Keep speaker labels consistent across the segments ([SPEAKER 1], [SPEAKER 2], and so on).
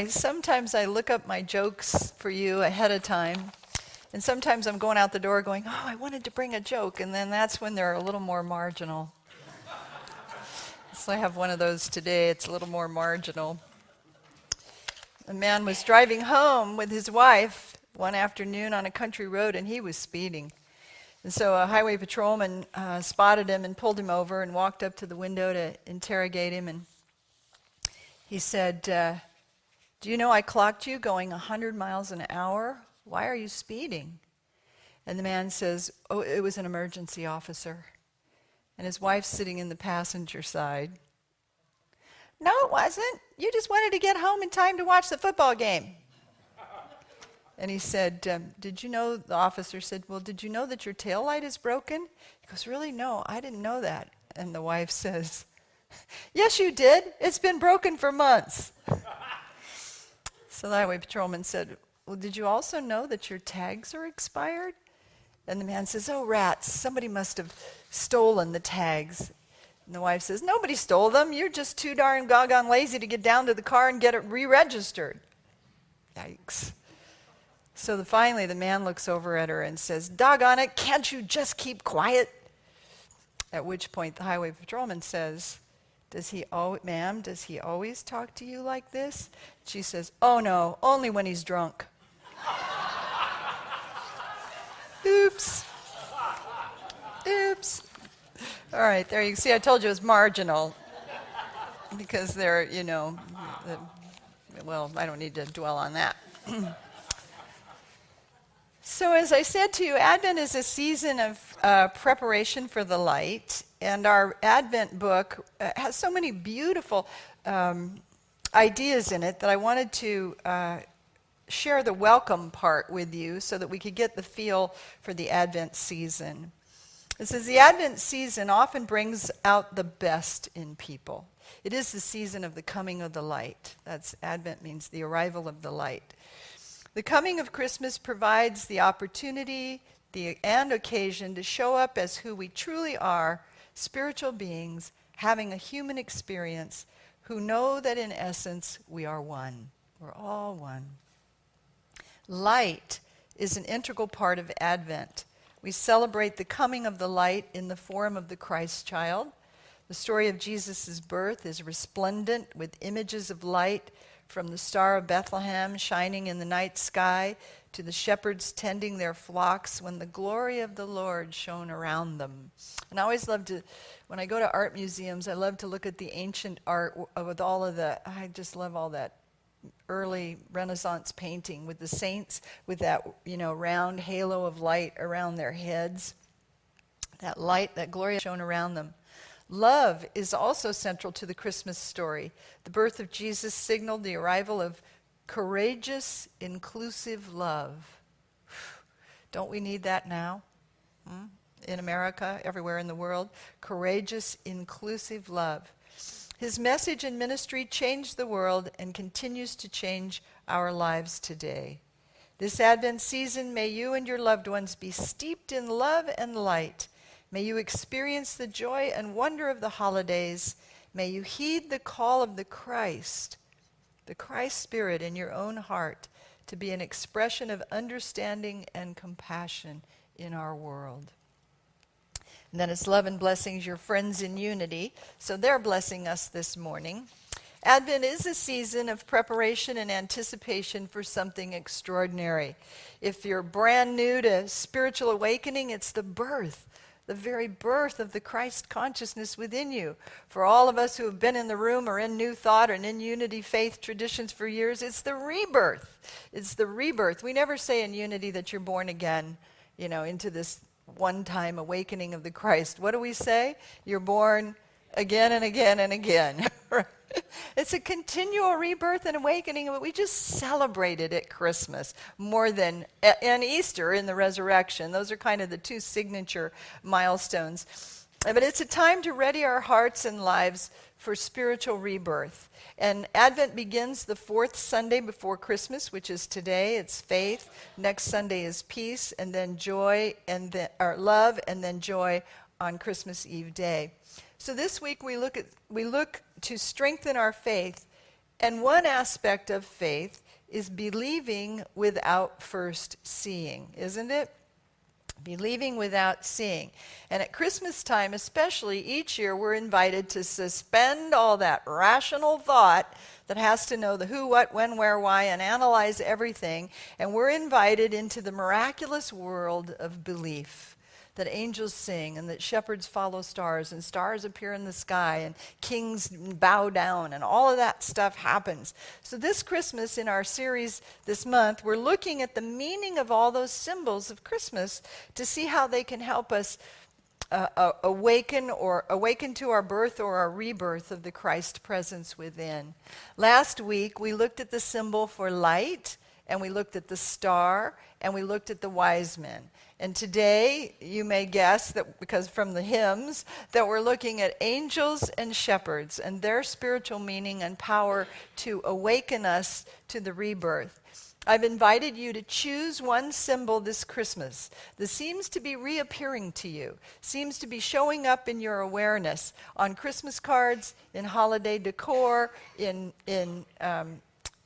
[SPEAKER 1] Sometimes I look up my jokes for you ahead of time. And sometimes I'm going out the door going, oh, I wanted to bring a joke. And then that's when they're a little more marginal. So I have one of those today. It's a little more marginal. A man was driving home with his wife one afternoon on a country road, and he was speeding. And so a highway patrolman spotted him and pulled him over and walked up to the window to interrogate him. And he said, do you know I clocked you going 100 miles an hour? Why are you speeding? And the man says, oh, it was an emergency, officer. And his wife's sitting in the passenger side. No, it wasn't. You just wanted to get home in time to watch the football game. And he said, did you know, the officer said, well, did you know that your taillight is broken? He goes, really? No, I didn't know that. And the wife says, yes, you did. It's been broken for months. So the highway patrolman said, well, did you also know that your tags are expired? And the man says, oh, rats, somebody must have stolen the tags. And the wife says, nobody stole them. You're just too darn doggone lazy to get down to the car and get it re-registered. Yikes. So finally the man looks over at her and says, doggone it, can't you just keep quiet? At which point the highway patrolman says, ma'am, does he always talk to you like this? She says, oh no, only when he's drunk. Oops. Oops. All right, there you see, I told you it was marginal. Because they're, well, I don't need to dwell on that. So as I said to you, Advent is a season of preparation for the light. And our Advent book has so many beautiful ideas in it that I wanted to share the welcome part with you so that we could get the feel for the Advent season. It says the Advent season often brings out the best in people. It is the season of the coming of the light. That's Advent means the arrival of the light. The coming of Christmas provides the opportunity and occasion to show up as who we truly are, spiritual beings having a human experience who know that in essence we are one. We're all one. Light is an integral part of Advent. We celebrate the coming of the light in the form of the Christ child. The story of Jesus' birth is resplendent with images of light, from the Star of Bethlehem shining in the night sky to the shepherds tending their flocks when the glory of the Lord shone around them. And I always love to, when I go to art museums, I love to look at the ancient art with all of I just love all that early Renaissance painting with the saints with that, round halo of light around their heads. That light, that glory shone around them. Love is also central to the Christmas story. The birth of Jesus signaled the arrival of courageous, inclusive love. Don't we need that now? In America, everywhere in the world. Courageous, inclusive love. His message and ministry changed the world and continues to change our lives today. This Advent season, may you and your loved ones be steeped in love and light. May you experience the joy and wonder of the holidays. May you heed the call of the Christ Spirit in your own heart to be an expression of understanding and compassion in our world. And then it's love and blessings, your friends in unity. So they're blessing us this morning. Advent is a season of preparation and anticipation for something extraordinary. If you're brand new to spiritual awakening, it's the very birth of the Christ consciousness within you. For all of us who have been in the room or in New Thought or in Unity faith traditions for years, it's the rebirth. It's the rebirth. We never say in Unity that you're born again, into this one-time awakening of the Christ. What do we say? You're born again and again and again. It's a continual rebirth and awakening, but we just celebrate it at Christmas more than and Easter in the resurrection. Those are kind of the two signature milestones. But it's a time to ready our hearts and lives for spiritual rebirth. And Advent begins the fourth Sunday before Christmas, which is today. It's faith. Next Sunday is peace, and then joy, or love, and then joy on Christmas Eve day. So this week we look to strengthen our faith And one aspect of faith is believing without first seeing, isn't it? Believing without seeing. And at Christmas time, especially each year, we're invited to suspend all that rational thought that has to know the who, what, when, where, why, and analyze everything. And we're invited into the miraculous world of belief. That angels sing, and that shepherds follow stars, and stars appear in the sky, and kings bow down, and all of that stuff happens. So this Christmas, in our series this month, we're looking at the meaning of all those symbols of Christmas to see how they can help us awaken to our birth or our rebirth of the Christ presence within. Last week, we looked at the symbol for light, and we looked at the star, and we looked at the wise men. And today, you may guess that because from the hymns, that we're looking at angels and shepherds and their spiritual meaning and power to awaken us to the rebirth. I've invited you to choose one symbol this Christmas that seems to be reappearing to you, seems to be showing up in your awareness on Christmas cards, in holiday decor, in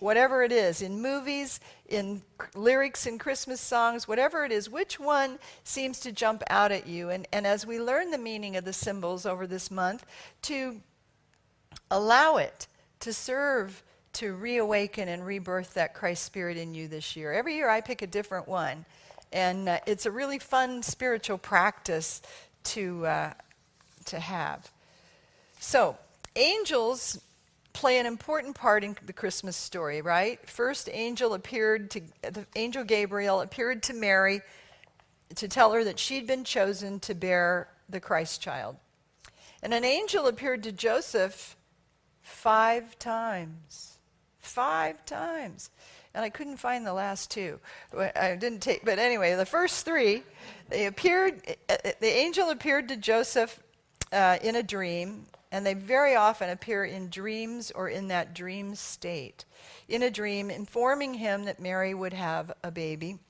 [SPEAKER 1] whatever it is, in movies, in lyrics in Christmas songs, whatever it is, which one seems to jump out at you? And as we learn the meaning of the symbols over this month, to allow it to serve to reawaken and rebirth that Christ spirit in you this year. Every year I pick a different one, and it's a really fun spiritual practice to have. So, angels play an important part in the Christmas story, right? First, the angel Gabriel appeared to Mary to tell her that she'd been chosen to bear the Christ child. And an angel appeared to Joseph 5 times. 5 times. And I couldn't find the last 2. But anyway, the first 3, the angel appeared to Joseph in a dream. And they very often appear in dreams or in that dream state. In a dream, informing him that Mary would have a baby.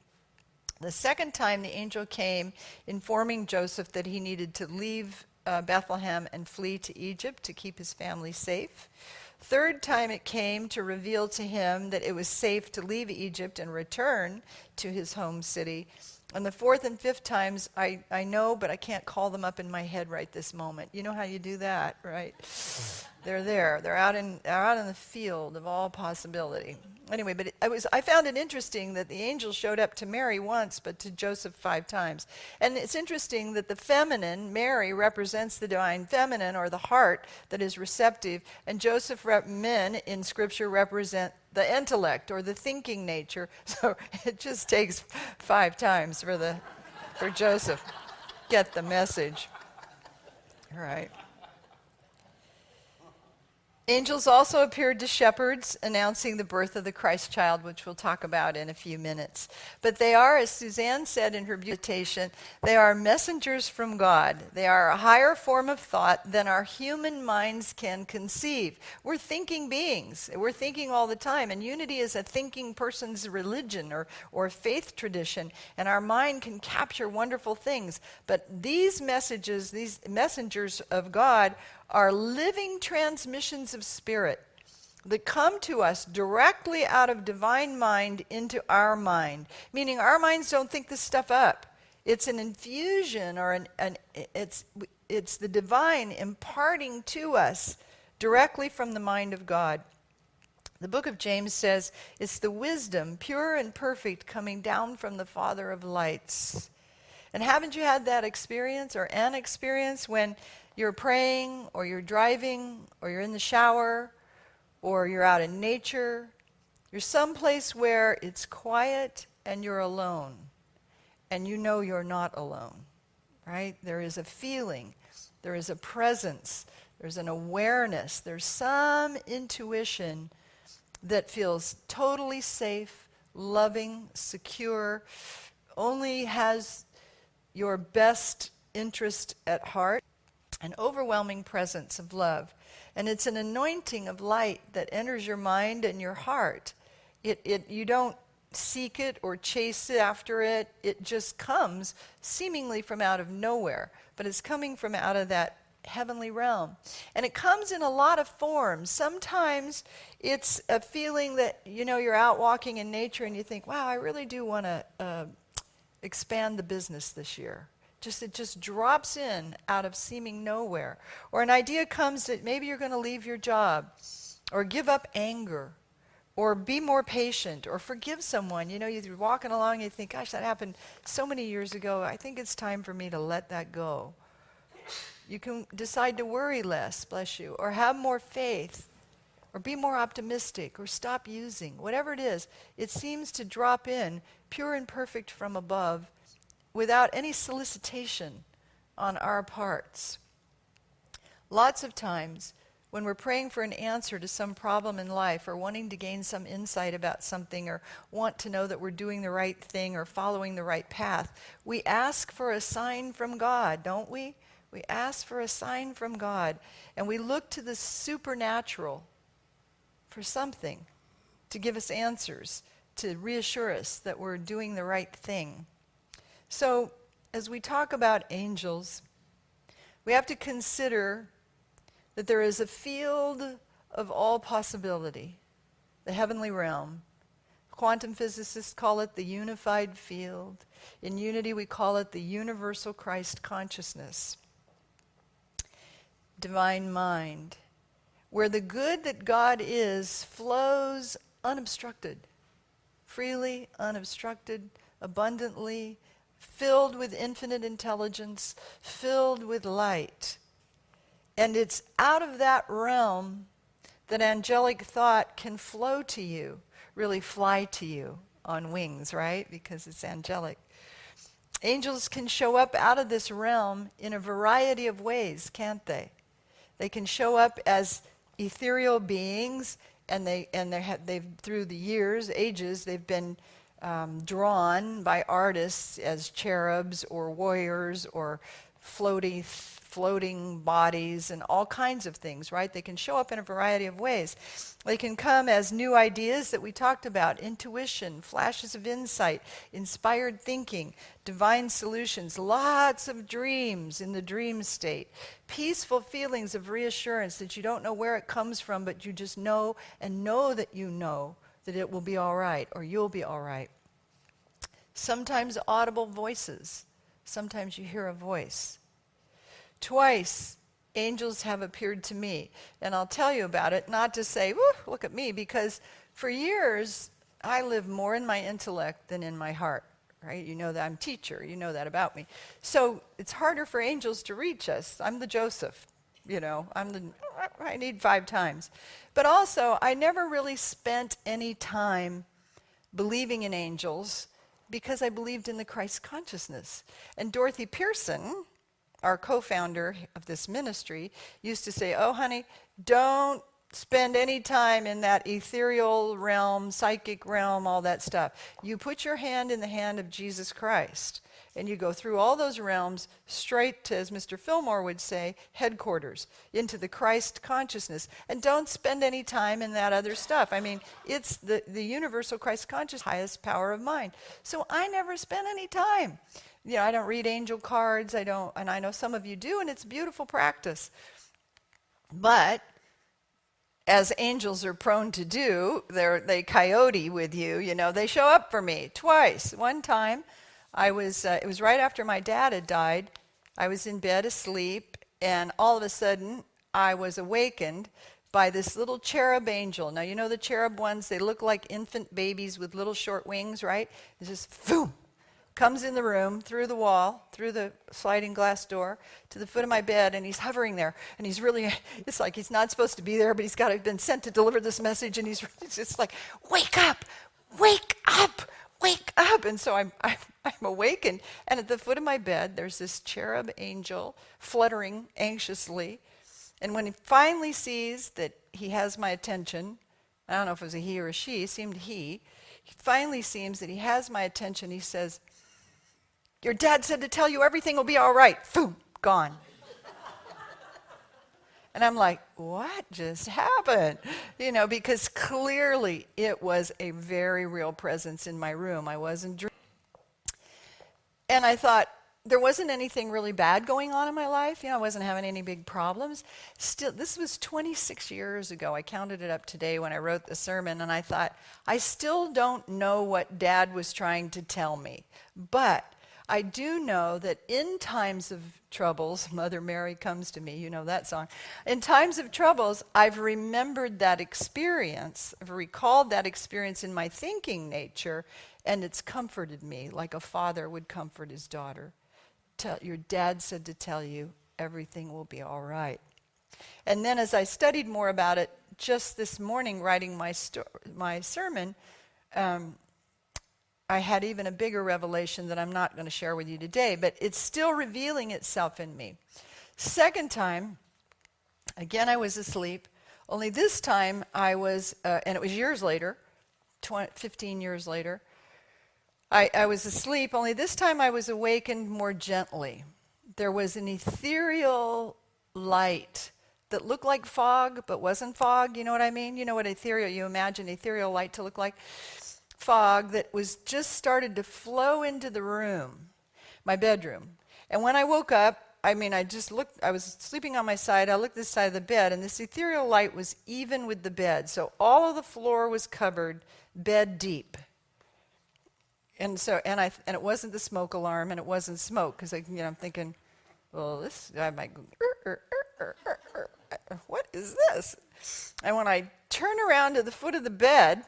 [SPEAKER 1] The second time the angel came, informing Joseph that he needed to leave Bethlehem and flee to Egypt to keep his family safe. Third time it came to reveal to him that it was safe to leave Egypt and return to his home city. And the fourth and fifth times, I know, but I can't call them up in my head right this moment. You know how you do that, right? They're there. They're out in the field of all possibility. Anyway, but I found it interesting that the angel showed up to Mary once, but to Joseph 5 times. And it's interesting that the feminine, Mary, represents the divine feminine, or the heart that is receptive, and men in Scripture represent the intellect or the thinking nature. So it just takes 5 times for Joseph. Get the message. All right. Angels also appeared to shepherds, announcing the birth of the Christ child, which we'll talk about in a few minutes. But they are, as Suzanne said in her meditation, they are messengers from God. They are a higher form of thought than our human minds can conceive. We're thinking beings. We're thinking all the time. And unity is a thinking person's religion or faith tradition. And our mind can capture wonderful things. But these messages, these messengers of God, are living transmissions of spirit that come to us directly out of divine mind into our mind, meaning our minds don't think this stuff up. It's an infusion, or it's the divine imparting to us directly from the mind of God. The book of James says it's the wisdom, pure and perfect, coming down from the Father of lights. And haven't you had that experience, or an experience, when you're praying, or you're driving, or you're in the shower, or you're out in nature? You're someplace where it's quiet and you're alone, and you know you're not alone, right? There is a feeling, there is a presence, there's an awareness, there's some intuition that feels totally safe, loving, secure, only has your best interest at heart. An overwhelming presence of love. And it's an anointing of light that enters your mind and your heart. You don't seek it or chase after it. It just comes seemingly from out of nowhere. But it's coming from out of that heavenly realm. And it comes in a lot of forms. Sometimes it's a feeling that, you're out walking in nature and you think, wow, I really do want to expand the business this year. It just drops in out of seeming nowhere. Or an idea comes that maybe you're going to leave your job, or give up anger, or be more patient, or forgive someone. You're walking along and you think, gosh, that happened so many years ago. I think it's time for me to let that go. You can decide to worry less, bless you, or have more faith, or be more optimistic, or stop using. Whatever it is, it seems to drop in pure and perfect from above without any solicitation on our parts. Lots of times, when we're praying for an answer to some problem in life, or wanting to gain some insight about something, or want to know that we're doing the right thing or following the right path, we ask for a sign from God, don't we? We ask for a sign from God, and we look to the supernatural for something to give us answers, to reassure us that we're doing the right thing. So, as we talk about angels, we have to consider that there is a field of all possibility, the heavenly realm. Quantum physicists call it the unified field. In Unity, we call it the universal Christ consciousness. Divine mind, where the good that God is flows unobstructed, freely, unobstructed, abundantly, filled with infinite intelligence, filled with light. And it's out of that realm that angelic thought can flow to you, really fly to you on wings, right? Because it's angelic. Angels can show up out of this realm in a variety of ways, can't they? They can show up as ethereal beings, and they've through the years, ages, they've been drawn by artists as cherubs or warriors or floating bodies and all kinds of things, right? They can show up in a variety of ways. They can come as new ideas that we talked about, intuition, flashes of insight, inspired thinking, divine solutions, lots of dreams in the dream state, peaceful feelings of reassurance that you don't know where it comes from, but you just know and know that you know that it will be all right, or you'll be all right. Sometimes audible voices. Sometimes you hear a voice. Twice, angels have appeared to me. And I'll tell you about it, not to say, woo, look at me, because for years, I lived more in my intellect than in my heart, right? You know that I'm a teacher. You know that about me. So it's harder for angels to reach us. I'm the Joseph, I need 5 times. But also, I never really spent any time believing in angels because I believed in the Christ consciousness. And Dorothy Pearson, our co-founder of this ministry, used to say, oh, honey, don't spend any time in that ethereal realm, psychic realm, all that stuff. You put your hand in the hand of Jesus Christ, and you go through all those realms straight to, as Mr. Fillmore would say, headquarters, into the Christ consciousness. And don't spend any time in that other stuff. I mean, it's the universal Christ consciousness, highest power of mind. So I never spent any time. I don't read angel cards, and I know some of you do, and it's beautiful practice. But as angels are prone to do, they coyote with you, they show up for me twice. One time, it was right after my dad had died. I was in bed asleep, and all of a sudden, I was awakened by this little cherub angel. Now, you know the cherub ones, they look like infant babies with little short wings, right? It's just, boom, comes in the room, through the wall, through the sliding glass door, to the foot of my bed, and he's hovering there. And he's really, it's like he's not supposed to be there, but he's been sent to deliver this message, and he's just like, wake up, wake up, wake up. And so I'm awakened, and at the foot of my bed, there's this cherub angel fluttering anxiously. And when he finally sees that he has my attention, I don't know if it was a he or a she, it seemed he finally seems that he has my attention. He says, your dad said to tell you everything will be all right. Boom, gone. And I'm like, what just happened? Because clearly it was a very real presence in my room. I wasn't dreaming. And I thought, there wasn't anything really bad going on in my life. I wasn't having any big problems. Still, this was 26 years ago. I counted it up today when I wrote the sermon, and I thought, I still don't know what Dad was trying to tell me. But I do know that in times of troubles, Mother Mary comes to me, you know that song. In times of troubles, I've remembered that experience. I've recalled that experience in my thinking nature, and it's comforted me like a father would comfort his daughter. Your dad said to tell you everything will be all right. And then as I studied more about it, just this morning writing my sermon, I had even a bigger revelation that I'm not going to share with you today, but it's still revealing itself in me. Second time, again I was asleep, only this time I was, and it was years later, 15 years later, I was asleep, only this time I was awakened more gently. There was an ethereal light that looked like fog, but wasn't fog. You know what I mean? You know what you imagine ethereal light to look like? Fog that was just started to flow into the room, my bedroom. And when I woke up, I just looked, I was sleeping on my side, I looked this side of the bed, and this ethereal light was even with the bed. So all of the floor was covered, bed deep. And it wasn't the smoke alarm, and it wasn't smoke, because I'm thinking, well, I might go, what is this? And when I turn around to the foot of the bed,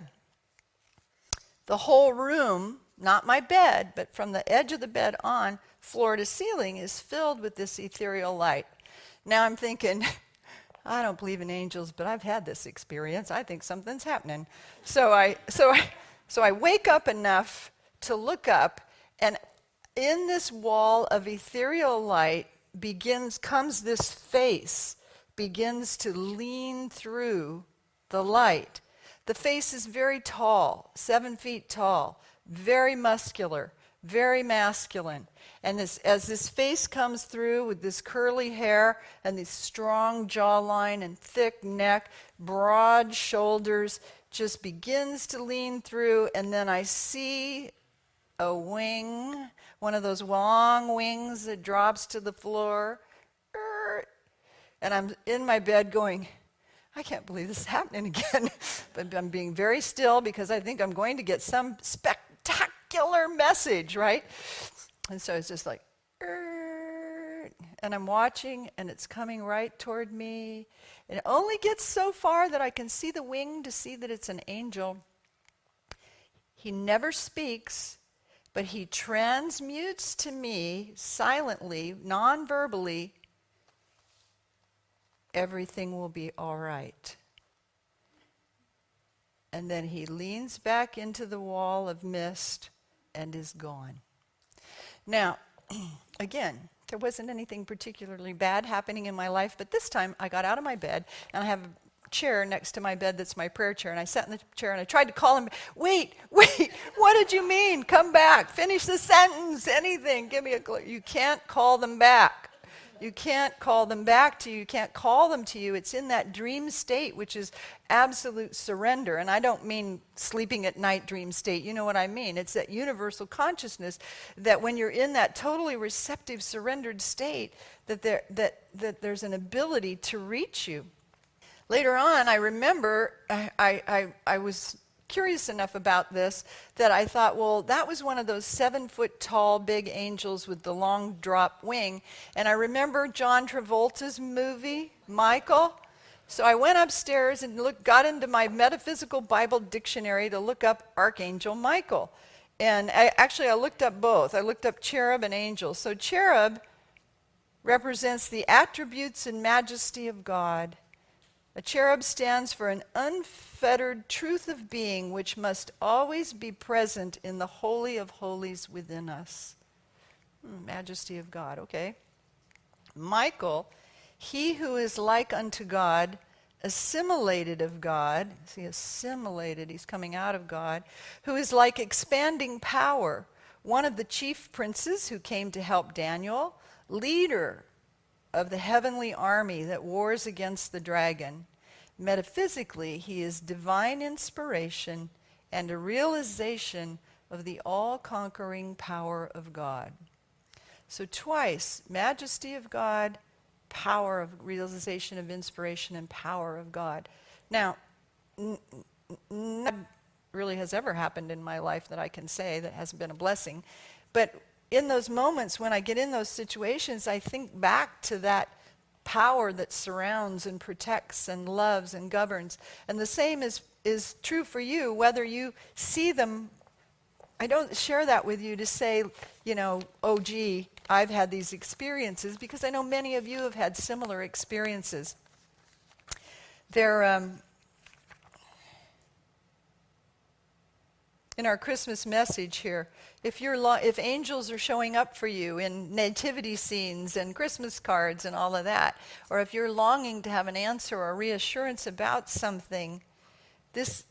[SPEAKER 1] the whole room, not my bed, but from the edge of the bed on, floor to ceiling, is filled with this ethereal light. Now I'm thinking, I don't believe in angels, but I've had this experience. I think something's happening. So I wake up enough to look up, and in this wall of ethereal light comes this face, begins to lean through the light. The face is very tall, 7 feet tall, very muscular, very masculine. And as this face comes through with this curly hair and this strong jawline and thick neck, broad shoulders, just begins to lean through, and then I see a wing, one of those long wings that drops to the floor. And I'm in my bed going, I can't believe this is happening again. But I'm being very still because I think I'm going to get some spectacular message, right? And so it's just like, and I'm watching, and it's coming right toward me. And it only gets so far that I can see the wing to see that it's an angel. He never speaks, but he transmutes to me silently, non-verbally, everything will be all right. And then he leans back into the wall of mist and is gone. Now, again, there wasn't anything particularly bad happening in my life, but this time I got out of my bed, and I have a chair next to my bed that's my prayer chair, and I sat in the chair and I tried to call him. Wait, what did you mean? Come back, finish the sentence, anything, give me a clue. You can't call them back. You can't call them back to you. You can't call them to you. It's in that dream state, which is absolute surrender. And I don't mean sleeping at night dream state. You know what I mean. It's that universal consciousness that when you're in that totally receptive, surrendered state, that there's an ability to reach you. Later on, I remember I was curious enough about this that I thought, well, that was one of those 7-foot tall big angels with the long drop wing. And I remember John Travolta's movie, Michael. So I went upstairs and got into my metaphysical Bible dictionary to look up Archangel Michael. And I looked up both. I looked up cherub and angel. So cherub represents the attributes and majesty of God. A cherub stands for an unfettered truth of being which must always be present in the Holy of Holies within us. Majesty of God, okay. Michael, he who is like unto God, assimilated of God, see, assimilated, he's coming out of God, who is like expanding power, one of the chief princes who came to help Daniel, leader of the heavenly army that wars against the dragon. Metaphysically, he is divine inspiration and a realization of the all-conquering power of God. So twice, majesty of God, power of realization of inspiration, and power of God. Now, none really has ever happened in my life that I can say that hasn't been a blessing. But in those moments when I get in those situations, I think back to that power that surrounds and protects and loves and governs. And the same is true for you, whether you see them. I don't share that with you to say, oh, gee, I've had these experiences, because I know many of you have had similar experiences. They're in our Christmas message here. If angels are showing up for you in nativity scenes and Christmas cards and all of that, or if you're longing to have an answer or reassurance about something,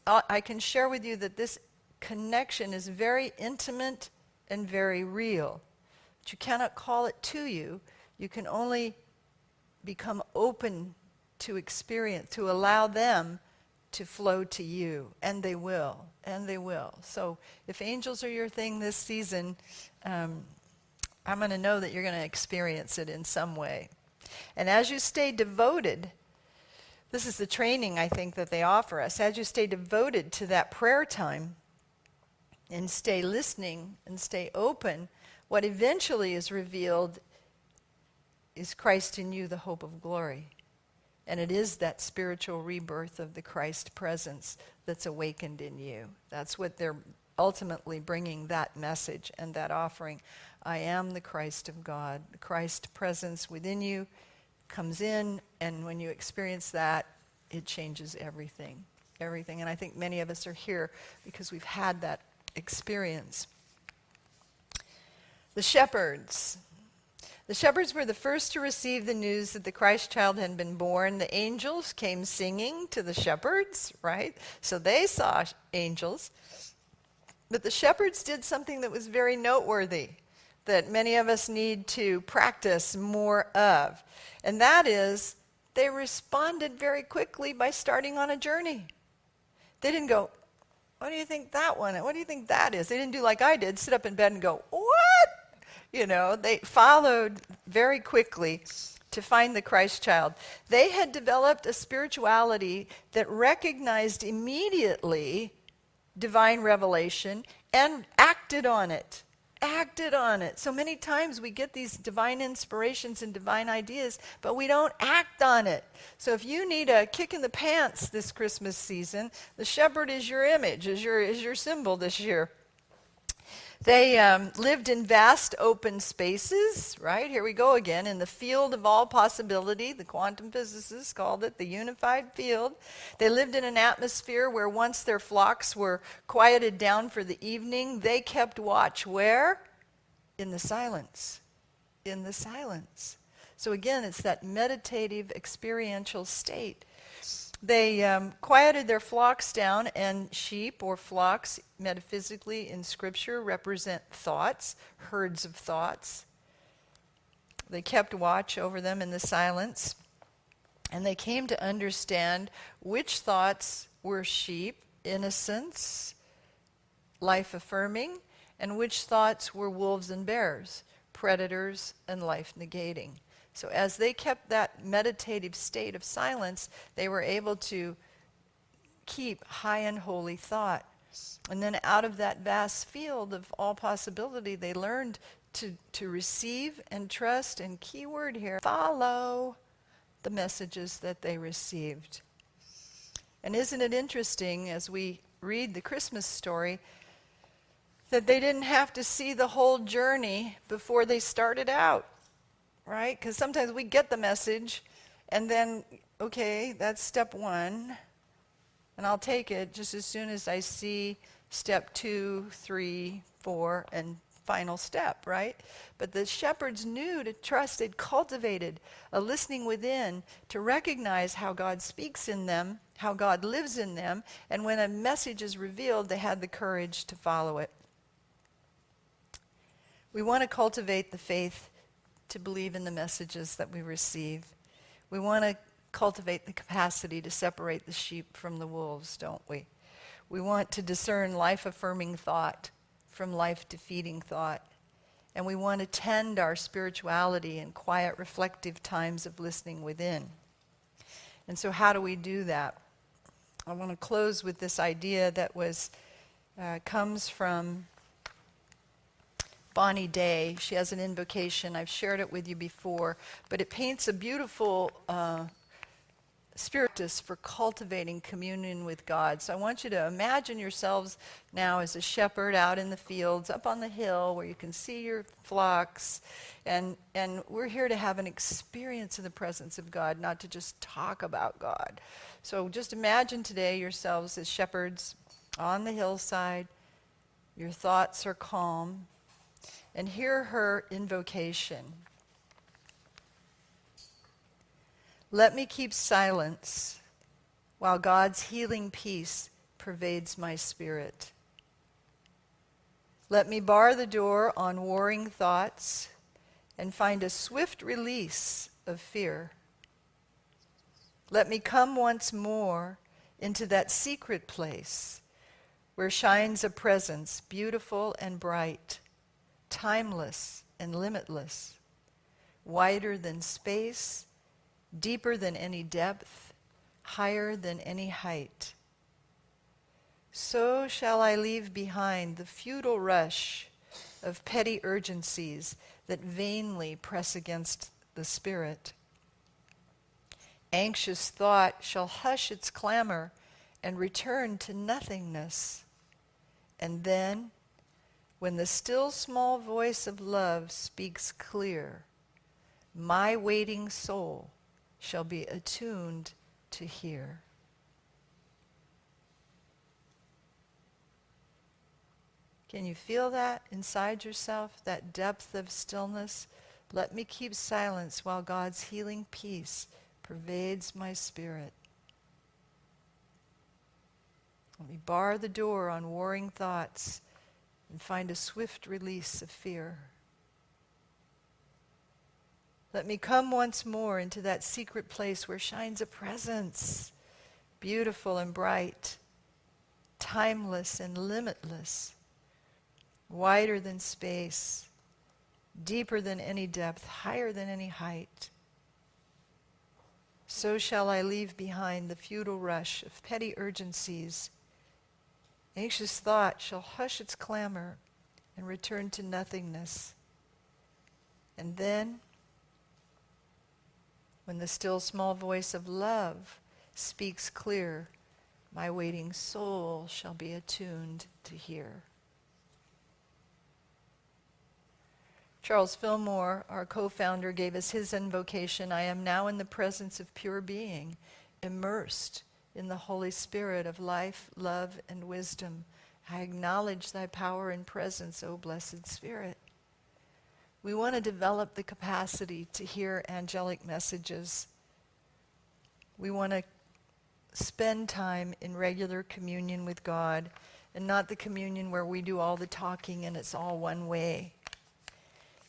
[SPEAKER 1] I can share with you that this connection is very intimate and very real. But you cannot call it to you. You can only become open to experience, to allow them to flow to you, and they will, and they will. So if angels are your thing this season, I'm going to know that you're going to experience it in some way. And as you stay devoted, this is the training I think that they offer us, as you stay devoted to that prayer time and stay listening and stay open, what eventually is revealed is Christ in you, the hope of glory. And it is that spiritual rebirth of the Christ presence that's awakened in you. That's what they're ultimately bringing, that message and that offering. I am the Christ of God. The Christ presence within you comes in, and when you experience that, it changes everything. Everything. And I think many of us are here because we've had that experience. The shepherds. The shepherds were the first to receive the news that the Christ child had been born. The angels came singing to the shepherds, right? So they saw angels. But the shepherds did something that was very noteworthy, that many of us need to practice more of. And that is, they responded very quickly by starting on a journey. They didn't go, what do you think that one? What do you think that is? They didn't do like I did, sit up in bed and go, what? They followed very quickly to find the Christ child. They had developed a spirituality that recognized immediately divine revelation and acted on it. So many times we get these divine inspirations and divine ideas, but we don't act on it. So if you need a kick in the pants this Christmas season, the shepherd is your image, is your symbol this year. They lived in vast open spaces, right? Here we go again, in the field of all possibility. The quantum physicists called it the unified field. They lived in an atmosphere where once their flocks were quieted down for the evening, they kept watch. Where? In the silence. In the silence. So again, it's that meditative, experiential state. They quieted their flocks down, and sheep or flocks, metaphysically in Scripture, represent thoughts, herds of thoughts. They kept watch over them in the silence, and they came to understand which thoughts were sheep, innocence, life-affirming, and which thoughts were wolves and bears, predators and life-negating. So as they kept that meditative state of silence, they were able to keep high and holy thought. And then out of that vast field of all possibility, they learned to receive and trust, and key word here, follow the messages that they received. And isn't it interesting, as we read the Christmas story, that they didn't have to see the whole journey before they started out? Right? Because sometimes we get the message, and then, okay, that's step one, and I'll take it just as soon as I see step 2, 3, 4, and final step, right? But the shepherds knew to trust. They'd cultivated a listening within to recognize how God speaks in them, how God lives in them, and when a message is revealed, they had the courage to follow it. We want to cultivate the faith to believe in the messages that we receive. We want to cultivate the capacity to separate the sheep from the wolves, don't we? We want to discern life-affirming thought from life-defeating thought. And we want to tend our spirituality in quiet, reflective times of listening within. And so how do we do that? I want to close with this idea that comes from Bonnie Day. She has an invocation. I've shared it with you before, but it paints a beautiful spiritus for cultivating communion with God. So I want you to imagine yourselves now as a shepherd out in the fields, up on the hill where you can see your flocks, and we're here to have an experience in the presence of God, not to just talk about God. So just imagine today yourselves as shepherds on the hillside. Your thoughts are calm, and hear her invocation. Let me keep silence while God's healing peace pervades my spirit. Let me bar the door on warring thoughts and find a swift release of fear. Let me come once more into that secret place where shines a presence beautiful and bright, timeless and limitless, wider than space, deeper than any depth, higher than any height. So shall I leave behind the futile rush of petty urgencies that vainly press against the spirit. Anxious thought shall hush its clamor and return to nothingness. And then, when the still small voice of love speaks clear, my waiting soul shall be attuned to hear. Can you feel that inside yourself, that depth of stillness? Let me keep silence while God's healing peace pervades my spirit. Let me bar the door on warring thoughts and find a swift release of fear. Let me come once more into that secret place where shines a presence, beautiful and bright, timeless and limitless, wider than space, deeper than any depth, higher than any height. So shall I leave behind the futile rush of petty urgencies. Anxious thought shall hush its clamor and return to nothingness. And then, when the still small voice of love speaks clear, my waiting soul shall be attuned to hear. Charles Fillmore, our co-founder, gave us his invocation. I am now in the presence of pure being, immersed in the Holy Spirit of life, love, and wisdom. I acknowledge thy power and presence, O blessed Spirit. We want to develop the capacity to hear angelic messages. We want to spend time in regular communion with God, and not the communion where we do all the talking and it's all one way.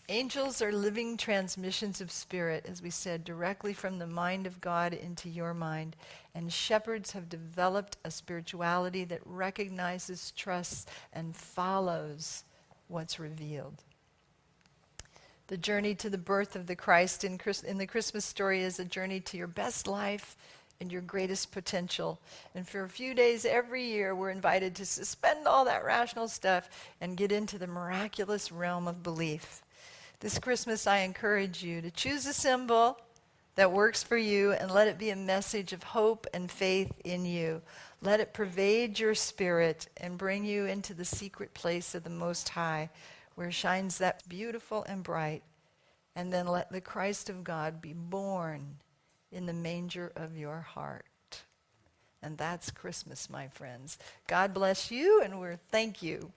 [SPEAKER 1] Angels are living transmissions of spirit, as we said, directly from the mind of God into your mind. And shepherds have developed a spirituality that recognizes, trusts, and follows what's revealed. The journey to the birth of the Christ in the Christmas story is a journey to your best life and your greatest potential. And for a few days every year, we're invited to suspend all that rational stuff and get into the miraculous realm of belief. This Christmas, I encourage you to choose a symbol that works for you and let it be a message of hope and faith in you. Let it pervade your spirit and bring you into the secret place of the Most High, where shines that beautiful and bright. And then let the Christ of God be born in the manger of your heart. And that's Christmas, my friends. God bless you, and thank you.